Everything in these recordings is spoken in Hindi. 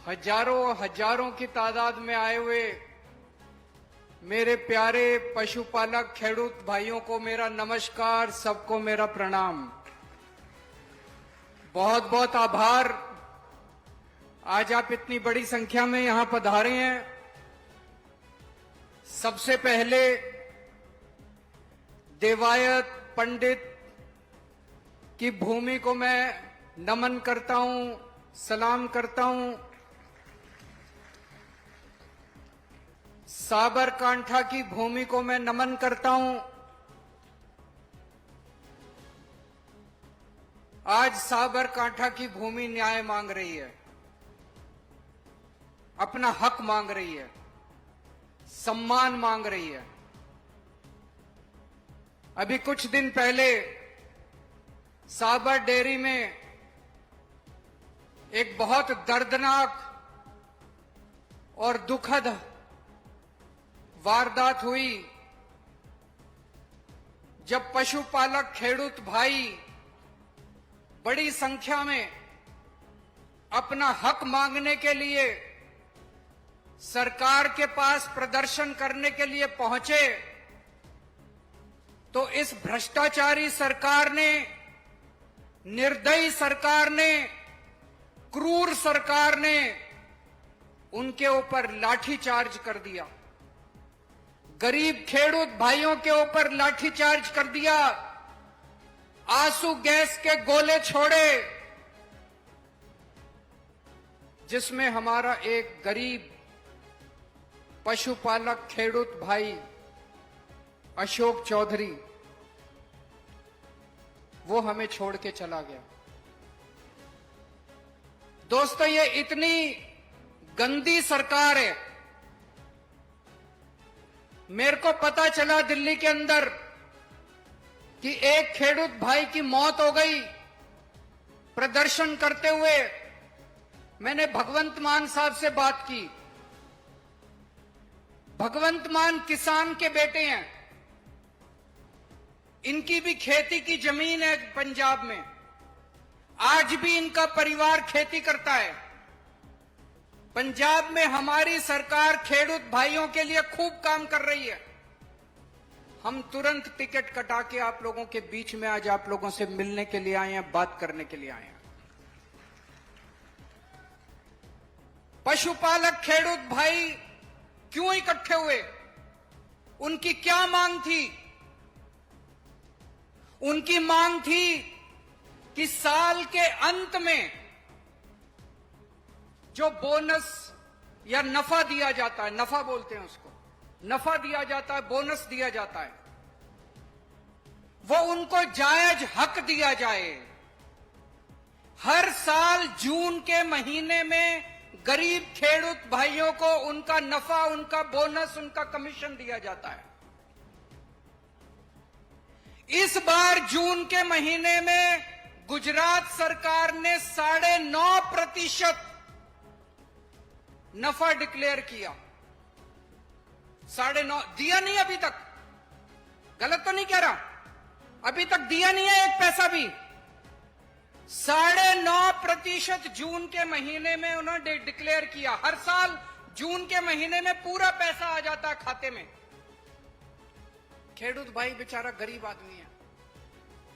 हजारों हजारों की तादाद में आए हुए मेरे प्यारे पशुपालक खेडूत भाइयों को मेरा नमस्कार, सबको मेरा प्रणाम। बहुत बहुत आभार, आज आप इतनी बड़ी संख्या में यहां पधारे हैं। सबसे पहले देवायत पंडित की भूमि को मैं नमन करता हूं, सलाम करता हूं। साबरकांठा की भूमि को मैं नमन करता हूं। आज साबरकांठा की भूमि न्याय मांग रही है, अपना हक मांग रही है, सम्मान मांग रही है। अभी कुछ दिन पहले साबर डेयरी में एक बहुत दर्दनाक और दुखद वारदात हुई, जब पशुपालक खेडूत भाई बड़ी संख्या में अपना हक मांगने के लिए सरकार के पास प्रदर्शन करने के लिए पहुंचे, तो इस भ्रष्टाचारी सरकार ने, निर्दयी सरकार ने, क्रूर सरकार ने उनके ऊपर लाठीचार्ज कर दिया। गरीब खेडूत भाइयों के ऊपर लाठीचार्ज कर दिया, आंसू गैस के गोले छोड़े, जिसमें हमारा एक गरीब पशुपालक खेडूत भाई अशोक चौधरी, वो हमें छोड़ के चला गया। दोस्तों, ये इतनी गंदी सरकार है। मेरे को पता चला दिल्ली के अंदर कि एक खेडूत भाई की मौत हो गई प्रदर्शन करते हुए। मैंने भगवंत मान साहब से बात की। भगवंत मान किसान के बेटे हैं, इनकी भी खेती की जमीन है पंजाब में, आज भी इनका परिवार खेती करता है। पंजाब में हमारी सरकार खेडूत भाइयों के लिए खूब काम कर रही है। हम तुरंत टिकट कटा के आप लोगों के बीच में आज आप लोगों से मिलने के लिए आए हैं, बात करने के लिए आए हैं। पशुपालक खेडूत भाई क्यों इकट्ठे हुए? उनकी क्या मांग थी? उनकी मांग थी कि साल के अंत में जो बोनस या नफा दिया जाता है, नफा बोलते हैं उसको, नफा दिया जाता है, बोनस दिया जाता है, वो उनको जायज हक दिया जाए। हर साल जून के महीने में गरीब खेडूत भाइयों को उनका नफा, उनका बोनस, उनका कमीशन दिया जाता है। इस बार जून के महीने में गुजरात सरकार ने 9.5% नफा डिक्लेयर किया। 9.5 दिया नहीं अभी तक, गलत तो नहीं कह रहा, अभी तक दिया नहीं है एक पैसा भी। 9.5% जून के महीने में उन्होंने डिक्लेयर किया। हर साल जून के महीने में पूरा पैसा आ जाता है खाते में। खेडूत भाई बेचारा गरीब आदमी है,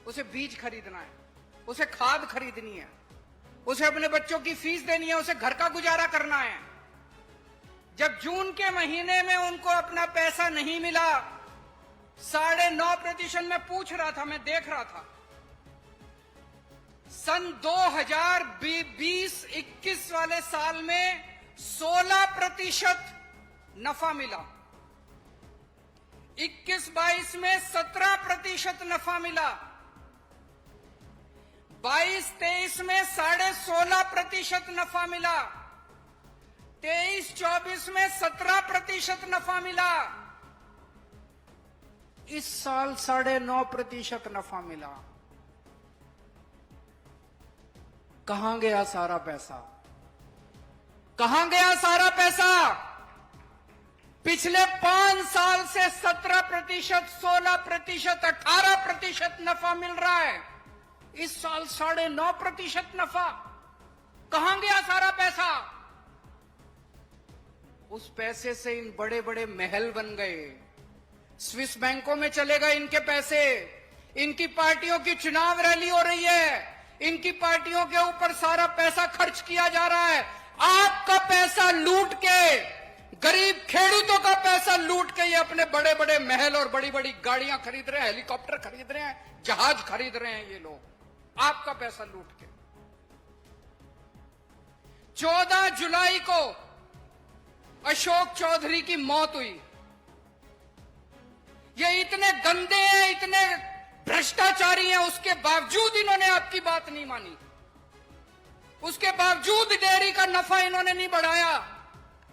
उसे बीज खरीदना है, उसे खाद खरीदनी है, उसे अपने बच्चों की फीस देनी है, उसे घर का गुजारा करना है। जब जून के महीने में उनको अपना पैसा नहीं मिला, 9.5% में पूछ रहा था, मैं देख रहा था, सन 2020-21 वाले साल में 16% नफा मिला, 21-22 में 17% नफा मिला, 22-23 में 16.5% नफा मिला, 23-24 में 17% नफा मिला, इस साल 9.5% नफा मिला। कहां गया सारा पैसा? कहां गया सारा पैसा? पिछले 5 साल से 17%, 16%, 18% नफा मिल रहा है। इस साल 9.5% नफा। कहां गया सारा पैसा? उस पैसे से इन बड़े बड़े महल बन गए। स्विस बैंकों में चले गए इनके पैसे। इनकी पार्टियों की चुनाव रैली हो रही है, इनकी पार्टियों के ऊपर सारा पैसा खर्च किया जा रहा है। आपका पैसा लूट के, गरीब खेडूतों का पैसा लूट के ये अपने बड़े बड़े महल और बड़ी बड़ी गाड़ियां खरीद रहे हैं, हेलीकॉप्टर खरीद रहे हैं, जहाज खरीद रहे हैं ये लोग, आपका पैसा लूट के। 14 जुलाई को अशोक चौधरी की मौत हुई। ये इतने गंदे हैं, इतने भ्रष्टाचारी हैं, उसके बावजूद इन्होंने आपकी बात नहीं मानी। उसके बावजूद डेयरी का नफा इन्होंने नहीं बढ़ाया।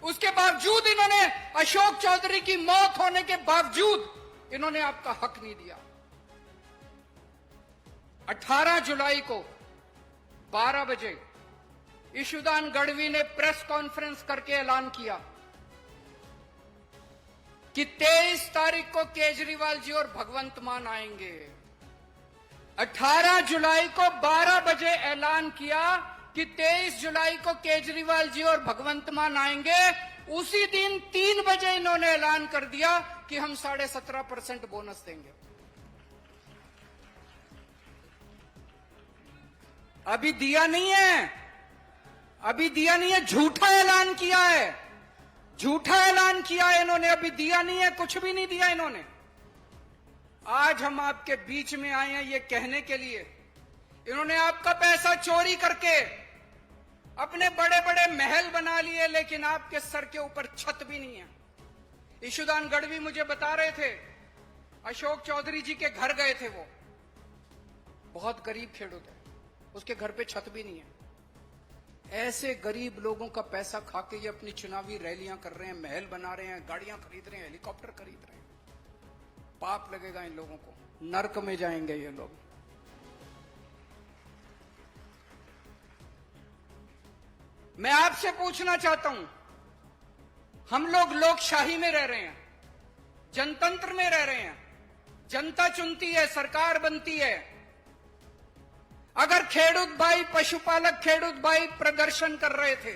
उसके बावजूद इन्होंने अशोक चौधरी की मौत होने के बावजूद इन्होंने आपका हक नहीं दिया। 18 जुलाई को 12 बजे ईशुदान गढ़वी ने प्रेस कॉन्फ्रेंस करके ऐलान किया कि 23 तारीख को केजरीवाल जी और भगवंत मान आएंगे। 18 जुलाई को 12 बजे ऐलान किया कि 23 जुलाई को केजरीवाल जी और भगवंत मान आएंगे। उसी दिन 3 बजे इन्होंने ऐलान कर दिया कि हम 17.5% बोनस देंगे। अभी दिया नहीं है, अभी दिया नहीं है, झूठा ऐलान किया है, झूठा ऐलान किया है इन्होंने, अभी दिया नहीं है, कुछ भी नहीं दिया इन्होंने। आज हम आपके बीच में आए हैं ये कहने के लिए, इन्होंने आपका पैसा चोरी करके अपने बड़े बड़े महल बना लिए, लेकिन आपके सर के ऊपर छत भी नहीं है। ईशुदान गढ़वी मुझे बता रहे थे, अशोक चौधरी जी के घर गए थे, वो बहुत गरीब खेडूत है, उसके घर पे छत भी नहीं है। ऐसे गरीब लोगों का पैसा खा के ये अपनी चुनावी रैलियां कर रहे हैं, महल बना रहे हैं, गाड़ियां खरीद रहे हैं, हेलीकॉप्टर खरीद रहे हैं। पाप लगेगा इन लोगों को, नर्क में जाएंगे ये लोग। मैं आपसे पूछना चाहता हूं, हम लोग लोकशाही में रह रहे हैं, जनतंत्र में रह रहे हैं, जनता चुनती है, सरकार बनती है। अगर खेडूत भाई, पशुपालक खेडूत भाई प्रदर्शन कर रहे थे,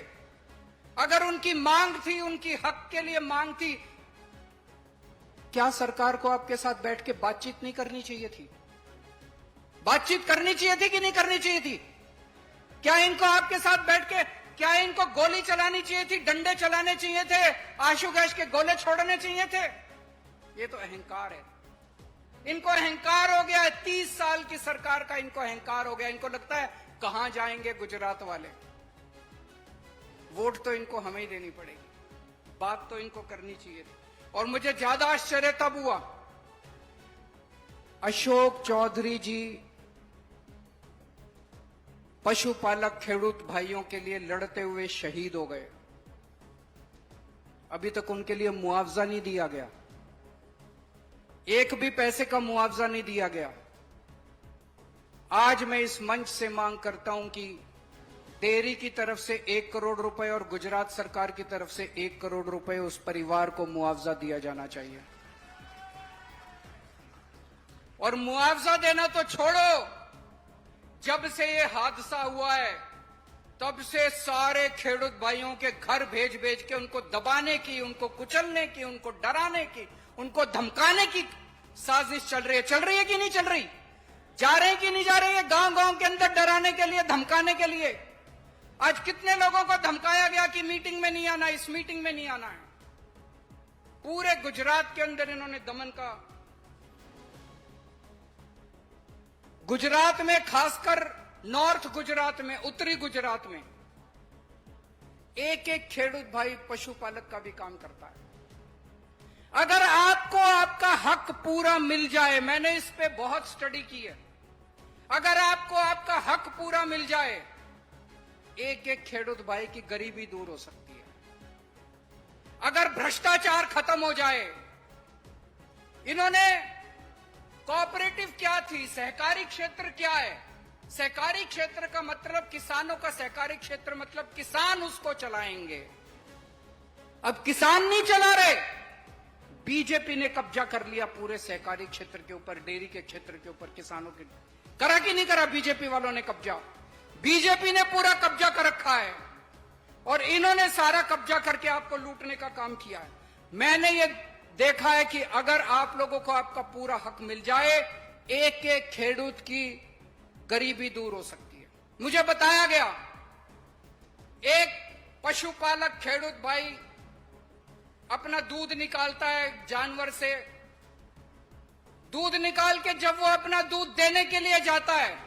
अगर उनकी मांग थी, उनकी हक के लिए मांग थी, क्या सरकार को आपके साथ बैठ के बातचीत नहीं करनी चाहिए थी? बातचीत करनी चाहिए थी कि नहीं करनी चाहिए थी? क्या इनको आपके साथ बैठ के, क्या इनको गोली चलानी चाहिए थी, डंडे चलाने चाहिए थे, आंसू गैस के गोले छोड़ने चाहिए थे? ये तो अहंकार है, इनको अहंकार हो गया है। 30 साल की सरकार का इनको अहंकार हो गया। इनको लगता है कहां जाएंगे गुजरात वाले, वोट तो इनको हमें ही देनी पड़ेगी, बात तो इनको करनी चाहिए थी। और मुझे ज्यादा आश्चर्य तब हुआ, अशोक चौधरी जी पशुपालक खेडूत भाइयों के लिए लड़ते हुए शहीद हो गए, अभी तक उनके लिए मुआवजा नहीं दिया गया, एक भी पैसे का मुआवजा नहीं दिया गया। आज मैं इस मंच से मांग करता हूं कि डेयरी की तरफ से 1 करोड़ रुपए और गुजरात सरकार की तरफ से 1 करोड़ रुपए उस परिवार को मुआवजा दिया जाना चाहिए। और मुआवजा देना तो छोड़ो, जब से ये हादसा हुआ है तब से सारे खेडूत भाइयों के घर भेज भेज के उनको दबाने की, उनको कुचलने की, उनको डराने की, उनको धमकाने की साजिश चल रही है। चल रही है कि नहीं चल रही? जा रहे हैं कि नहीं जा रहे हैं गांव गांव के अंदर डराने के लिए, धमकाने के लिए? आज कितने लोगों को धमकाया गया कि मीटिंग में नहीं आना, इस मीटिंग में नहीं आना है। पूरे गुजरात के अंदर इन्होंने दमन का, गुजरात में, खासकर नॉर्थ गुजरात में, उत्तरी गुजरात में एक एक खेडूत भाई पशुपालक का भी काम करता है। अगर आपको आपका हक पूरा मिल जाए, मैंने इस पे बहुत स्टडी की है, अगर आपको आपका हक पूरा मिल जाए, एक एक खेडूत भाई की गरीबी दूर हो सकती है। अगर भ्रष्टाचार खत्म हो जाए, इन्होंने कोऑपरेटिव क्या थी, सहकारी क्षेत्र क्या है? सहकारी क्षेत्र का मतलब किसानों का सहकारी क्षेत्र मतलब किसान उसको चलाएंगे। अब किसान नहीं चला रहे, बीजेपी ने कब्जा कर लिया पूरे सहकारी क्षेत्र के ऊपर, डेयरी के क्षेत्र के ऊपर, किसानों के। करा कि नहीं करा बीजेपी वालों ने कब्जा? बीजेपी ने पूरा कब्जा कर रखा है। और इन्होंने सारा कब्जा करके आपको लूटने का काम किया है। मैंने ये देखा है कि अगर आप लोगों को आपका पूरा हक मिल जाए, एक एक खेडूत की गरीबी दूर हो सकती है। मुझे बताया गया, एक पशुपालक खेडूत भाई अपना दूध निकालता है जानवर से, दूध निकाल के जब वो अपना दूध देने के लिए जाता है,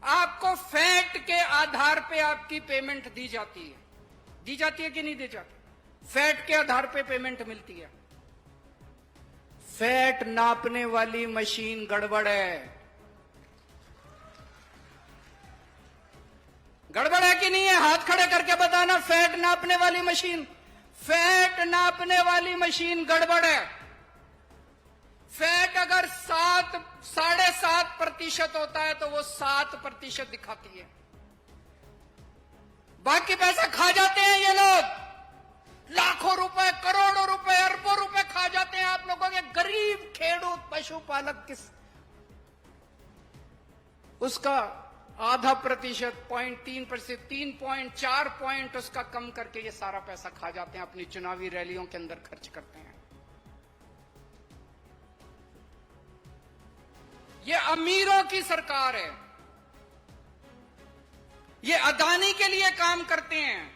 आपको फैट के आधार पे आपकी पेमेंट दी जाती है कि नहीं दी जाती? फैट के आधार पे पेमेंट मिलती है। फैट नापने वाली मशीन गड़बड़ है। गड़बड़ है कि नहीं है? हाथ खड़े करके बताना, फैट नापने वाली मशीन, फैट नापने वाली मशीन गड़बड़ है। फैट अगर 7.5% होता है तो वो 7% दिखाती है। बाकी पैसा खा जाते हैं ये लोग, लाखों रुपए, करोड़ों रुपए, अरबों रुपए खा जाते हैं आप लोगों के गरीब खेडूत पशुपालक किस उसका 0.5%, 0.3%, 3.4 पॉइंट उसका कम करके ये सारा पैसा खा जाते हैं, अपनी चुनावी रैलियों के अंदर खर्च करते हैं। ये अमीरों की सरकार है। ये अदानी के लिए काम करते हैं।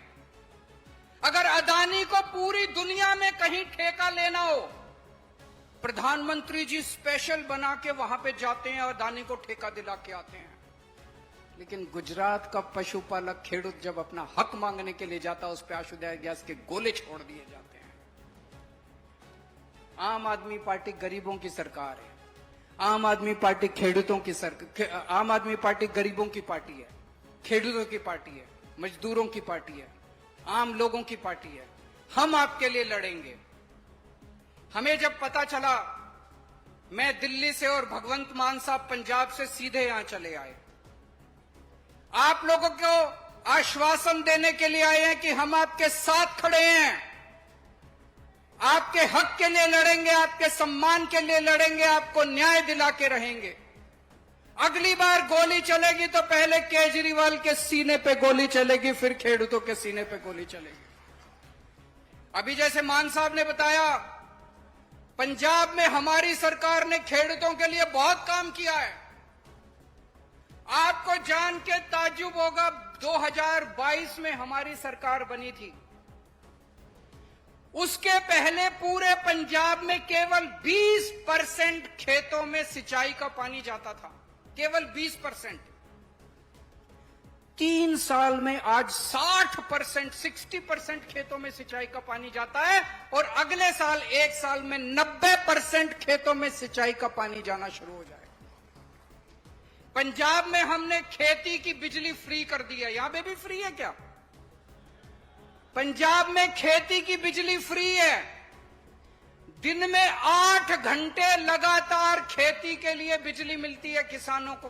अगर अदानी को पूरी दुनिया में कहीं ठेका लेना हो, प्रधानमंत्री जी स्पेशल बना के वहां पे जाते हैं और अदानी को ठेका दिला के आते हैं। लेकिन गुजरात का पशुपालक खेडूत जब अपना हक मांगने के लिए जाता है, उस पर आशुदाय गैस के गोले छोड़ दिए जाते हैं। आम आदमी पार्टी गरीबों की सरकार है। आम आदमी पार्टी खेडूतों की सरकार, आम आदमी पार्टी गरीबों की पार्टी है, खेडूतों की पार्टी है, मजदूरों की पार्टी है, आम लोगों की पार्टी है। हम आपके लिए लड़ेंगे। हमें जब पता चला, मैं दिल्ली से और भगवंत मान साहब पंजाब से सीधे यहां चले आए। आप लोगों को आश्वासन देने के लिए आए हैं कि हम आपके साथ खड़े हैं, आपके हक के लिए लड़ेंगे, आपके सम्मान के लिए लड़ेंगे, आपको न्याय दिला के रहेंगे। अगली बार गोली चलेगी तो पहले केजरीवाल के सीने पे गोली चलेगी, फिर खेडूतों के सीने पे गोली चलेगी। अभी जैसे मान साहब ने बताया, पंजाब में हमारी सरकार ने खेडूतों के लिए बहुत काम किया है। आपको जान के ताज्जुब होगा, 2022 में हमारी सरकार बनी थी, उसके पहले पूरे पंजाब में केवल 20% खेतों में सिंचाई का पानी जाता था, केवल 20%। 3 साल में आज 60%, 60% खेतों में सिंचाई का पानी जाता है, और अगले साल 1 साल में 90% खेतों में सिंचाई का पानी जाना शुरू हो जाएगा। पंजाब में हमने खेती की बिजली फ्री कर दी है। यहां पे भी फ्री है क्या? पंजाब में खेती की बिजली फ्री है। दिन में 8 घंटे लगातार खेती के लिए बिजली मिलती है किसानों को,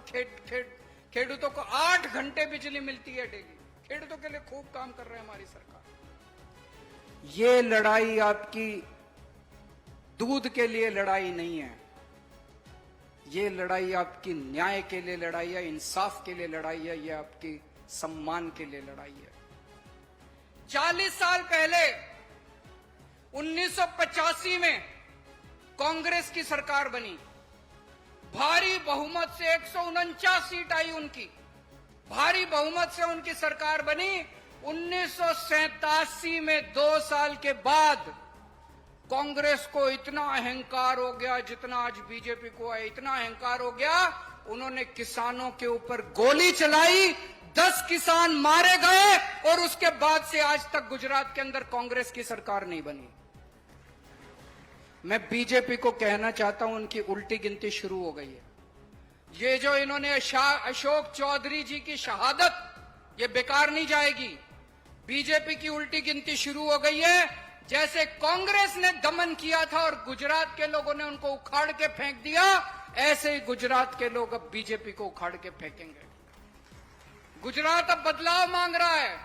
खेडूतों को 8 घंटे बिजली मिलती है डेली। खेडूतों के लिए खूब काम कर रहे हैं हमारी सरकार। ये लड़ाई आपकी दूध के लिए लड़ाई नहीं है, ये लड़ाई आपकी न्याय के लिए लड़ाई है, इंसाफ के लिए लड़ाई है, ये आपकी सम्मान के लिए लड़ाई है। 40 साल पहले 1985 में कांग्रेस की सरकार बनी, भारी बहुमत से 149 सीट आई उनकी, भारी बहुमत से उनकी सरकार बनी। 1987 में 2 साल के बाद कांग्रेस को इतना अहंकार हो गया, जितना आज बीजेपी को है, इतना अहंकार हो गया, उन्होंने किसानों के ऊपर गोली चलाई, 10 किसान मारे गए, और उसके बाद से आज तक गुजरात के अंदर कांग्रेस की सरकार नहीं बनी। मैं बीजेपी को कहना चाहता हूं, उनकी उल्टी गिनती शुरू हो गई है। ये जो इन्होंने अशोक चौधरी जी की शहादत, ये बेकार नहीं जाएगी। बीजेपी की उल्टी गिनती शुरू हो गई है। जैसे कांग्रेस ने दमन किया था और गुजरात के लोगों ने उनको उखाड़ के फेंक दिया, ऐसे ही गुजरात के लोग अब बीजेपी को उखाड़ के फेंकेंगे। गुजरात अब बदलाव मांग रहा है,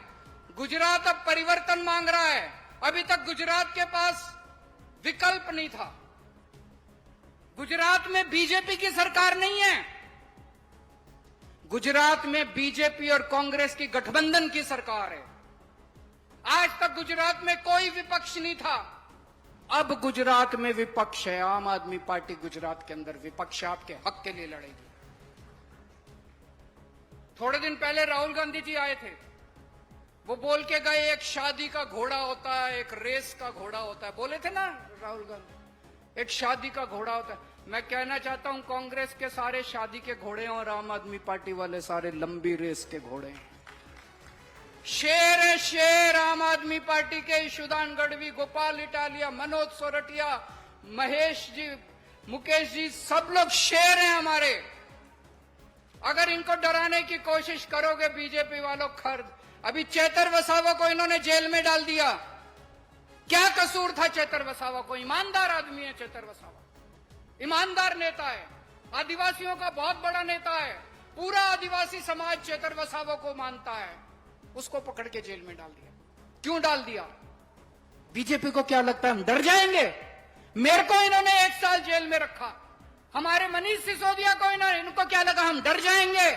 गुजरात अब परिवर्तन मांग रहा है। अभी तक गुजरात के पास विकल्प नहीं था। गुजरात में बीजेपी की सरकार नहीं है, गुजरात में बीजेपी और कांग्रेस की गठबंधन की सरकार है। गुजरात में कोई विपक्ष नहीं था। अब गुजरात में विपक्ष है। आम आदमी पार्टी गुजरात के अंदर विपक्ष है, आपके हक के लिए लड़ेगी। थोड़े दिन पहले राहुल गांधी जी आए थे, वो बोल के गए एक शादी का घोड़ा होता है, एक रेस का घोड़ा होता है, बोले थे ना राहुल गांधी, एक शादी का घोड़ा होता है। मैं कहना चाहता हूं कांग्रेस के सारे शादी के घोड़े और आम आदमी पार्टी वाले सारे लंबी रेस के घोड़े हैं। शेर है शेर आम आदमी पार्टी के ईशुदान गढ़वी, गोपाल इटालिया, मनोज सोरठिया, महेश जी, मुकेश जी, सब लोग शेर हैं हमारे। अगर इनको डराने की कोशिश करोगे बीजेपी वालों, खर्द। अभी चेतर वसावा को इन्होंने जेल में डाल दिया। क्या कसूर था चेतर वसावा को? ईमानदार आदमी है चेतर वसावा, ईमानदार नेता है, आदिवासियों का बहुत बड़ा नेता है, पूरा आदिवासी समाज चेतर वसावा को मानता है। उसको पकड़ के जेल में डाल दिया। क्यों डाल दिया? बीजेपी को क्या लगता है हम डर जाएंगे? मेरे को इन्होंने 1 साल जेल में रखा, हमारे मनीष सिसोदिया को इनको क्या लगा हम डर जाएंगे?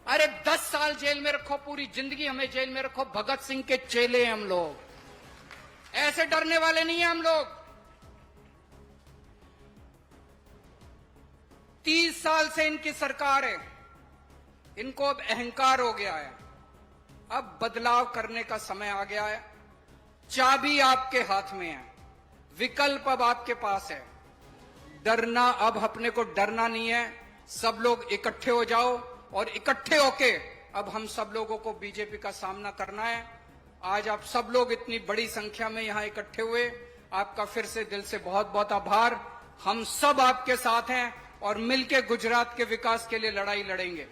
अरे 10 साल जेल में रखो, पूरी जिंदगी हमें जेल में रखो, भगत सिंह के चेले हैं हम लोग, ऐसे डरने वाले नहीं है हम लोग। 30 साल से इनकी सरकार है, इनको अब अहंकार हो गया है। अब बदलाव करने का समय आ गया है। चाबी आपके हाथ में है, विकल्प अब आपके पास है। डरना, अब अपने को डरना नहीं है। सब लोग इकट्ठे हो जाओ और इकट्ठे होके अब हम सब लोगों को बीजेपी का सामना करना है। आज आप सब लोग इतनी बड़ी संख्या में यहां इकट्ठे हुए, आपका फिर से दिल से बहुत बहुत आभार। हम सब आपके साथ हैं और मिलकर गुजरात के विकास के लिए लड़ाई लड़ेंगे।